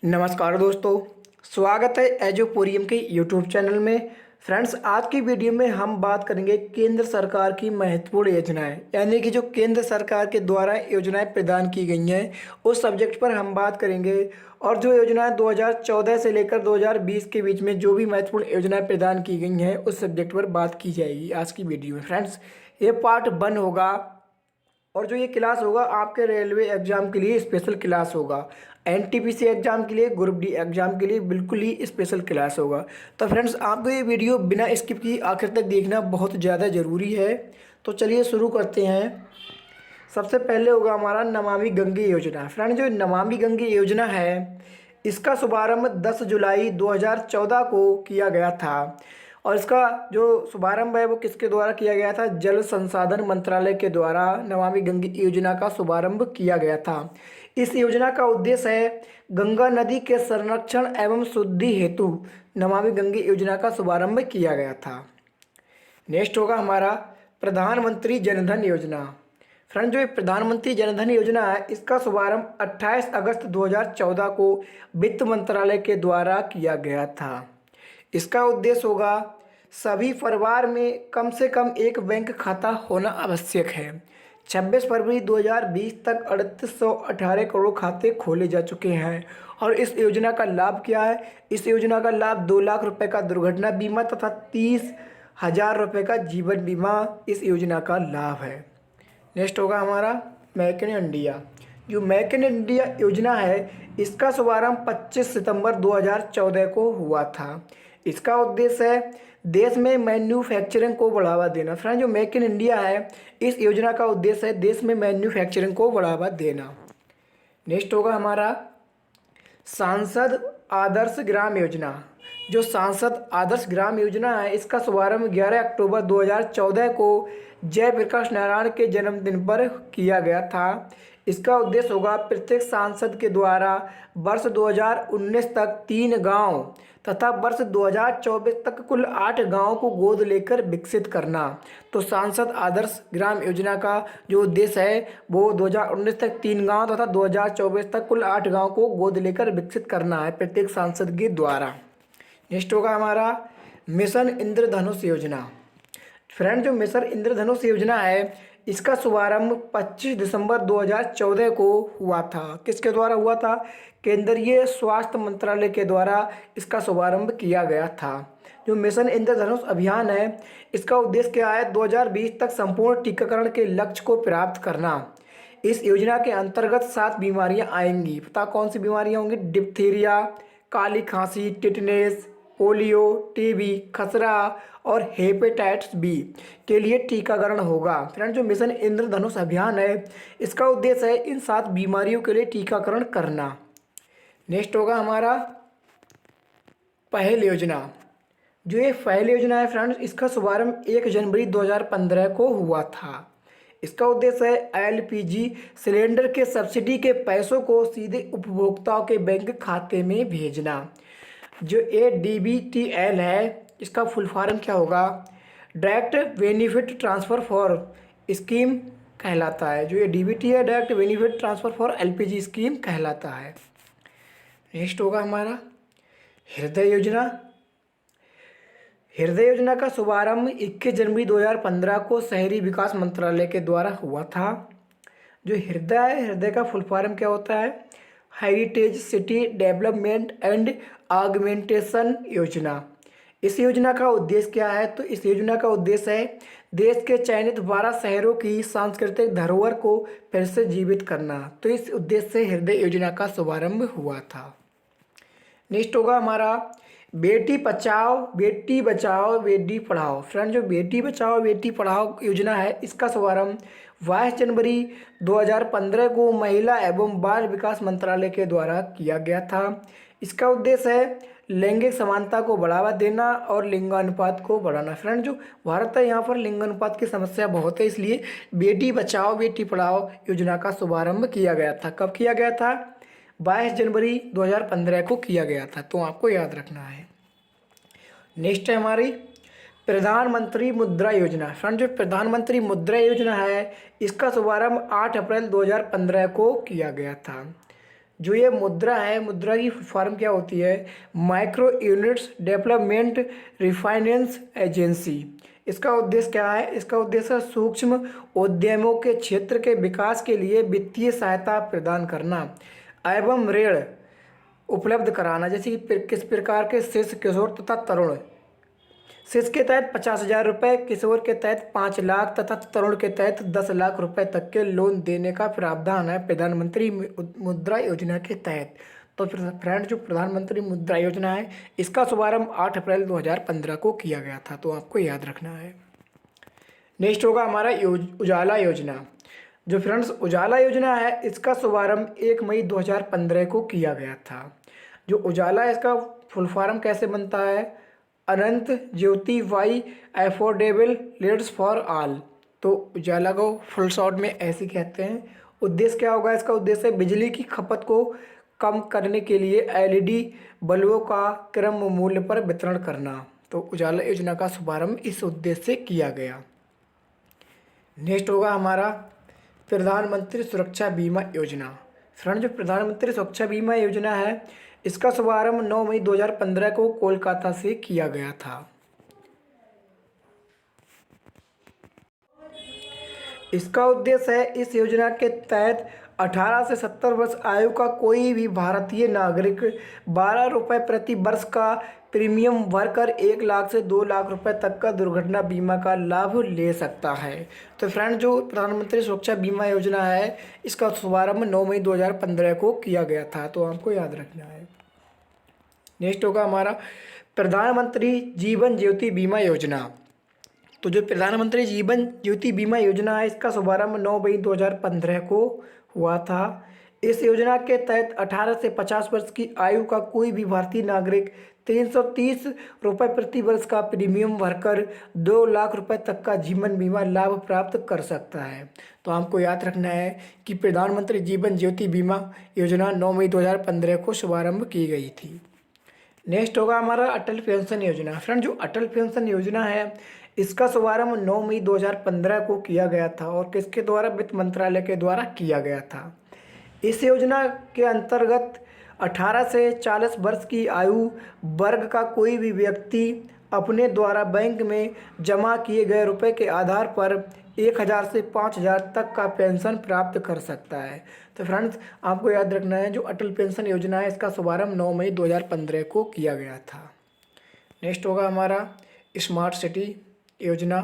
नमस्कार दोस्तों, स्वागत है एजुपोरियम के यूट्यूब चैनल में। फ्रेंड्स, आज की वीडियो में हम बात करेंगे केंद्र सरकार की महत्वपूर्ण योजनाएं, यानी कि जो केंद्र सरकार के द्वारा योजनाएं प्रदान की गई हैं उस सब्जेक्ट पर हम बात करेंगे। और जो योजनाएं 2014 से लेकर 2020 के बीच में जो भी महत्वपूर्ण योजनाएं प्रदान की गई हैं उस सब्जेक्ट पर बात की जाएगी आज की वीडियो में। फ्रेंड्स, ये पार्ट 1 होगा और जो ये क्लास होगा आपके रेलवे एग्जाम के लिए स्पेशल क्लास होगा। एनटीपीसी एग्जाम के लिए, ग्रुप डी एग्जाम के लिए बिल्कुल ही स्पेशल क्लास होगा। तो फ्रेंड्स, आपको ये वीडियो बिना स्किप किए आखिर तक देखना बहुत ज़्यादा ज़रूरी है। तो चलिए शुरू करते हैं। सबसे पहले होगा हमारा नमामि गंगे योजना। फ्रेंड, जो नमामि गंगे योजना है इसका शुभारंभ 10 जुलाई 2014 को किया गया था। और इसका जो शुभारंभ है वो किसके द्वारा किया गया था? जल संसाधन मंत्रालय के द्वारा नमामि गंगे योजना का शुभारंभ किया गया था। इस योजना का उद्देश्य है गंगा नदी के संरक्षण एवं शुद्धि हेतु नमामि गंगे योजना का शुभारंभ किया गया था। नेक्स्ट होगा हमारा प्रधानमंत्री जनधन योजना। फ्रेंड, जो ये प्रधानमंत्री जनधन योजना है इसका शुभारंभ 28 अगस्त 2014 को वित्त मंत्रालय के द्वारा किया गया था। इसका उद्देश्य होगा सभी परिवार में कम से कम एक बैंक खाता होना आवश्यक है। 26 फरवरी 2020 तक 3818 करोड़ खाते खोले जा चुके हैं। और इस योजना का लाभ क्या है? इस योजना का लाभ 2 लाख रुपए का दुर्घटना बीमा तथा 30,000 रुपये का जीवन बीमा इस योजना का लाभ है। नेक्स्ट होगा हमारा मेक इन इंडिया। जो मेक इन इंडिया योजना है इसका शुभारंभ 25 सितंबर 2014 को हुआ था। इसका उद्देश्य है देश में मैन्युफैक्चरिंग को बढ़ावा देना। फ्रेंड, जो मेक इन इंडिया है इस योजना का उद्देश्य है देश में मैन्युफैक्चरिंग को बढ़ावा देना। नेक्स्ट होगा हमारा सांसद आदर्श ग्राम योजना। जो सांसद आदर्श ग्राम योजना है इसका शुभारंभ 11 अक्टूबर 2014 को जयप्रकाश नारायण के जन्मदिन पर किया गया था। इसका उद्देश्य होगा प्रत्येक सांसद के द्वारा वर्ष 2019 तक 3 गांव तथा वर्ष 2024 तक कुल 8 गांवों को गोद लेकर विकसित करना। तो सांसद आदर्श ग्राम योजना का जो उद्देश्य है वो 2019 तक 3 गांव तथा 2024 तक कुल 8 गांव को गोद लेकर विकसित करना है प्रत्येक सांसद के द्वारा। नेक्स्ट होगा हमारा मिशन इंद्रधनुष योजना। फ्रेंड, जो मिशन इंद्रधनुष योजना है इसका शुभारंभ 25 दिसंबर 2014 को हुआ था। किसके द्वारा हुआ था? केंद्रीय स्वास्थ्य मंत्रालय के द्वारा इसका शुभारंभ किया गया था। जो मिशन इंद्रधनुष अभियान है इसका उद्देश्य क्या है? 2020 तक संपूर्ण टीकाकरण के लक्ष्य को प्राप्त करना। इस योजना के अंतर्गत 7 बीमारियां आएंगी। पता कौन सी बीमारियां होंगी? डिप्थीरिया, काली खांसी, टिटनेस, पोलियो, टीबी, खसरा और हेपेटाइटिस बी के लिए टीकाकरण होगा। फ्रेंड, जो मिशन इंद्रधनुष अभियान है इसका उद्देश्य है इन 7 बीमारियों के लिए टीकाकरण करना। नेक्स्ट होगा हमारा पहल योजना। जो ये पहल योजना है फ्रेंड्स इसका शुभारंभ 1 जनवरी 2015 को हुआ था। इसका उद्देश्य है एलपीजी सिलेंडर के सब्सिडी के पैसों को सीधे उपभोक्ताओं के बैंक खाते में भेजना। जो ADBTL है इसका फुल फॉर्म क्या होगा? Direct benefit transfer for scheme कहलाता है। जो ADBT है direct benefit transfer for LPG scheme कहलाता है। नेक्स्ट होगा हमारा हृदय योजना। हृदय योजना का शुभारंभ 21 जनवरी 2015 को शहरी विकास मंत्रालय के द्वारा हुआ था। जो हृदय है, हृदय का फुल फॉर्म क्या होता है? Heritage city development and augmentation योजना। इस योजना का उद्देश्य क्या है? तो इस योजना का उद्देश्य है देश के चयनित 12 शहरों की सांस्कृतिक धरोहर को फिर से जीवित करना। तो इस उद्देश्य से हृदय योजना का शुभारंभ हुआ था। नेक्स्ट होगा हमारा बेटी बचाओ बेटी पढ़ाओ। फ्रेंड, जो बेटी बचाओ बेटी पढ़ाओ योजना है इसका शुभारंभ 22 जनवरी 2015 को महिला एवं बाल विकास मंत्रालय के द्वारा किया गया था। इसका उद्देश्य है लैंगिक समानता को बढ़ावा देना और लिंगानुपात को बढ़ाना। फ्रेंड, जो भारत है यहाँ पर लिंगानुपात की समस्या बहुत है, इसलिए बेटी बचाओ बेटी पढ़ाओ योजना का शुभारंभ किया गया था। कब किया गया था? 22 जनवरी 2015 को किया गया था। तो आपको याद रखना है। नेक्स्ट है हमारी प्रधानमंत्री मुद्रा योजना। फ्रेंड, जो प्रधानमंत्री मुद्रा योजना है इसका शुभारंभ 8 अप्रैल 2015 को किया गया था। जो ये मुद्रा है, मुद्रा की फॉर्म क्या होती है? Micro units development refinance agency. इसका उद्देश्य क्या है? इसका उद्देश्य सूक्ष्म उद्यमों के क्षेत्र के विकास के लिए वित्तीय सहायता प्रदान करना एवं ऋण उपलब्ध कराना। जैसे कि किस प्रकार के शिशु, किशोर तथा तरुण। शिशु के तहत 50,000 रुपये, किशोर के तहत 5 लाख तथा तरुण के तहत 10 लाख रुपए तक के लोन देने का प्रावधान है प्रधानमंत्री मुद्रा योजना के तहत। तो फ्रेंड, जो प्रधानमंत्री मुद्रा योजना है, इसका शुभारंभ 8 अप्रैल 2015 को किया गया था, तो आपको याद रखना है। नेक्स्ट होगा हमारा उजाला योजना। जो फ्रेंड्स उजाला योजना है, इसका शुभारंभ 1 मई 2015 को किया गया था। जो उजाला है, इसका फुल फॉर्म कैसे बनता है? Anant Jyoti by affordable LEDs for all. तो उजाला को फुल शॉर्ट में ऐसे कहते हैं। उद्देश्य क्या होगा? इसका उद्देश्य बिजली की खपत को कम करने के लिए एलईडी बल्बों का क्रम मूल्य पर वितरण करना। तो उजाला योजना का शुभारंभ इस उद्देश्य से किया गया। नेक्स्ट होगा हमारा प्रधानमंत्री सुरक्षा बीमा योजना। फ्रेंड, जो प्रधानमंत्री सुरक्षा बीमा योजना है, इसका शुभारंभ 9 मई 2015 को कोलकाता से किया गया था। इसका उद्देश्य है इस योजना के तहत 18 से 70 वर्ष आयु का कोई भी भारतीय नागरिक 12 रुपये प्रति वर्ष का प्रीमियम भरकर 1 लाख से 2 लाख रुपए तक का दुर्घटना बीमा का लाभ ले सकता है। तो फ्रेंड, जो प्रधानमंत्री सुरक्षा बीमा योजना है, इसका शुभारंभ 9 मई 2015 को किया गया था, तो आपको याद रखना है। नेक्स्ट होगा हमारा प्रधानमंत्री जीवन ज्योति बीमा योजना। तो जो प्रधानमंत्री जीवन ज्योति बीमा योजना है, इसका शुभारंभ 9 मई 2015 को हुआ था। इस योजना के तहत 18 से 50 वर्ष की आयु का कोई भी भारतीय नागरिक 330 रुपये प्रति वर्ष का प्रीमियम भरकर 2 लाख रुपए तक का जीवन बीमा लाभ प्राप्त कर सकता है। तो आपको याद रखना है कि प्रधानमंत्री जीवन ज्योति बीमा योजना 9 मई 2015 को शुभारंभ की गई थी। नेक्स्ट होगा हमारा अटल पेंशन योजना। फ्रेंड, जो अटल पेंशन योजना है, इसका शुभारंभ 9 मई 2015 को किया गया था और किसके द्वारा? वित्त मंत्रालय के द्वारा किया गया था। इस योजना के अंतर्गत 18 से 40 वर्ष की आयु वर्ग का कोई भी व्यक्ति अपने द्वारा बैंक में जमा किए गए रुपए के आधार पर 1,000 से 5,000 तक का पेंशन प्राप्त कर सकता है। तो फ्रेंड्स, आपको याद रखना है, जो अटल पेंशन योजना है, इसका शुभारंभ 9 मई 2015 को किया गया था। नेक्स्ट होगा हमारा स्मार्ट सिटी योजना।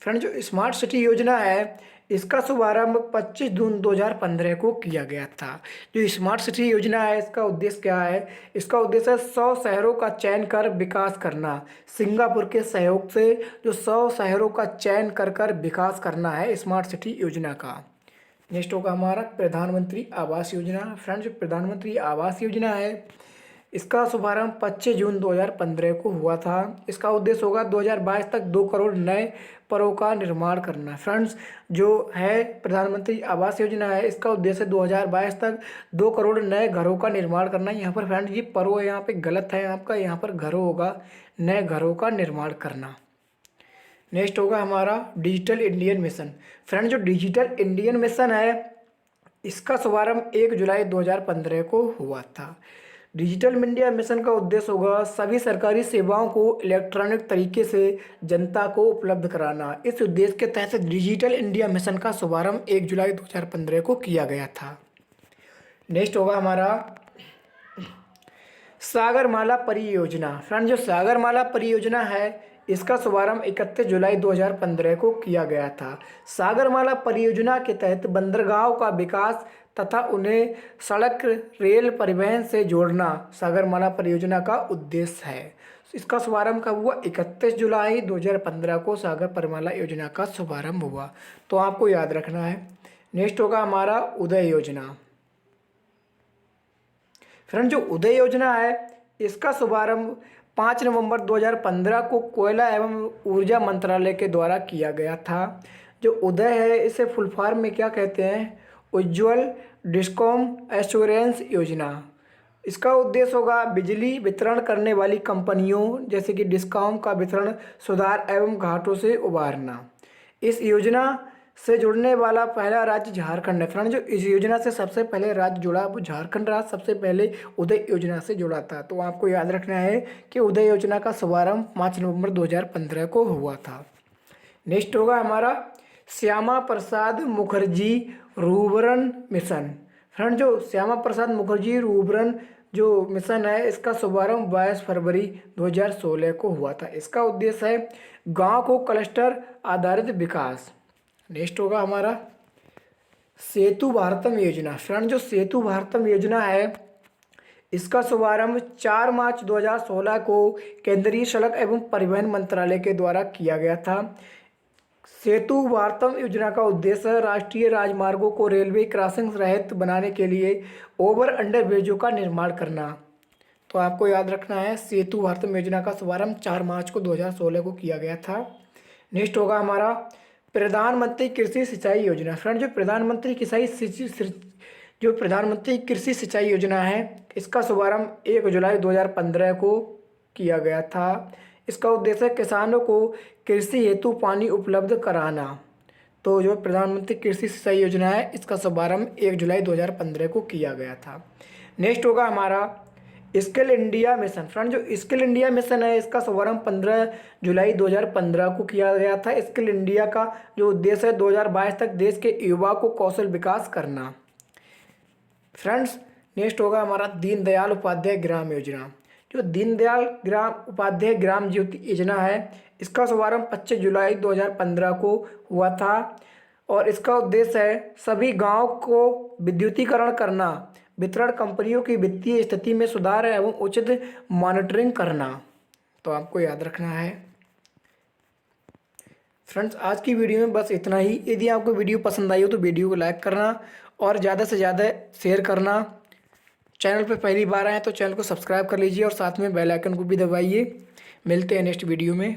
फ्रेंड, जो स्मार्ट सिटी योजना है, इसका शुभारंभ 25 जून 2015 को किया गया था। जो स्मार्ट सिटी योजना है, इसका उद्देश्य क्या है? इसका उद्देश्य 100 शहरों का चयन कर विकास करना। सिंगापुर के सहयोग से जो 100 शहरों का चयन कर विकास करना है स्मार्ट सिटी योजना का। नेक्स्ट होगा हमारा प्रधानमंत्री आवास योजना। फ्रेंड्स, जो प्रधानमंत्री आवास योजना है, इसका शुभारंभ 25 जून 2015 को हुआ था। इसका उद्देश्य होगा 2022 तक 2 करोड़ नए घरों का निर्माण करना। फ्रेंड्स, जो है प्रधानमंत्री आवास योजना है, इसका उद्देश्य 2022 तक 2 करोड़ नए घरों का निर्माण करना। यहाँ पर फ्रेंड्स, ये परो है, यहाँ पे गलत है आपका, यहाँ पर घरों होगा, नए घरों का निर्माण करना। नेक्स्ट होगा हमारा डिजिटल इंडियन मिशन। फ्रेंड, जो डिजिटल इंडियन मिशन है, इसका शुभारंभ 1 जुलाई 2015 को हुआ था। डिजिटल इंडिया मिशन का उद्देश्य होगा सभी सरकारी सेवाओं को इलेक्ट्रॉनिक तरीके से जनता को उपलब्ध कराना। इस उद्देश्य के तहत डिजिटल इंडिया मिशन का शुभारंभ 1 जुलाई 2015 को किया गया था। नेक्स्ट होगा हमारा सागरमाला परियोजना। फ्रेंड, जो सागरमाला परियोजना है, इसका शुभारंभ 31 जुलाई 2015 को किया गया था। सागरमाला परियोजना के तहत बंदरगाहों का विकास तथा उन्हें सड़क रेल परिवहन से जोड़ना सागरमाला परियोजना का उद्देश्य है। इसका शुभारंभ कब हुआ? 31 जुलाई 2015 को सागरमाला योजना का शुभारंभ हुआ, तो आपको याद रखना है। नेक्स्ट होगा हमारा उदय योजना। फ्रेंड, जो उदय योजना है, इसका शुभारंभ 5 नवंबर 2015 को कोयला एवं ऊर्जा मंत्रालय के द्वारा किया गया था। जो उदय है, इसे फुल फॉर्म में क्या कहते हैं? उज्ज्वल डिस्कॉम एश्योरेंस योजना। इसका उद्देश्य होगा बिजली वितरण करने वाली कंपनियों जैसे कि डिस्कॉम का वितरण सुधार एवं घाटों से उबारना। इस योजना से जुड़ने वाला पहला राज्य झारखंड है। फ्रेंड जो इस योजना से सबसे पहले राज्य जुड़ा वो झारखंड रहा, सबसे पहले उदय योजना से जुड़ा था। तो आपको याद रखना है कि उदय योजना का शुभारंभ 5 नवंबर 2015 को हुआ था। नेक्स्ट होगा हमारा Shyama Prasad Mukherjee rurban mission. Friend जो श्यामा प्रसाद मुखर्जी रूर्बन जो मिशन है इसका शुभारंभ 22 फरवरी 2016 को हुआ था। इसका उद्देश्य है गांव को क्लस्टर आधारित विकास। नेक्स्ट होगा हमारा सेतु भारतम योजना। फ्रेंड जो सेतु भारतम योजना है इसका शुभारंभ 4 मार्च 2016 को केंद्रीय सड़क एवं परिवहन मंत्रालय के द्वारा किया गया था। सेतु भारतम योजना का उद्देश्य राष्ट्रीय राजमार्गों को रेलवे क्रॉसिंग रहित बनाने के लिए ओवर अंडर ब्रिजों का निर्माण करना। तो आपको याद रखना है सेतु भारतम योजना का शुभारंभ 4 मार्च को 2016 को किया गया था। नेक्स्ट होगा हमारा प्रधानमंत्री कृषि सिंचाई योजना। फ्रेंड जो प्रधानमंत्री कृषि सिंचाई योजना है इसका शुभारंभ 1 जुलाई 2015 को किया गया था। इसका उद्देश्य किसानों को कृषि हेतु पानी उपलब्ध कराना। तो जो प्रधानमंत्री कृषि सिंचाई योजना है इसका शुभारंभ 1 जुलाई 2015 को किया गया था। नेक्स्ट होगा हमारा स्किल इंडिया मिशन। फ्रेंड जो स्किल इंडिया मिशन है इसका शुभारंभ 15 जुलाई 2015 को किया गया था। स्किल इंडिया का जो उद्देश्य है 2022 तक देश के युवा को कौशल विकास करना। फ्रेंड्स नेक्स्ट होगा हमारा दीनदयाल उपाध्याय ग्राम योजना। जो दीनदयाल उपाध्याय ग्राम ज्योति योजना है इसका शुभारंभ 25 जुलाई 2015 को हुआ था और इसका उद्देश्य है सभी गांव को विद्युतीकरण करना, वितरण कंपनियों की वित्तीय स्थिति में सुधार एवं उचित मॉनिटरिंग करना। तो आपको याद रखना है। फ्रेंड्स आज की वीडियो में बस इतना ही। यदि आपको वीडियो पसंद आई हो तो वीडियो को लाइक करना और ज़्यादा से ज़्यादा शेयर करना। चैनल पर पहली बार आए तो चैनल को सब्सक्राइब कर लीजिए और साथ में बेल आइकन को भी दबाइए। मिलते हैं नेक्स्ट वीडियो में।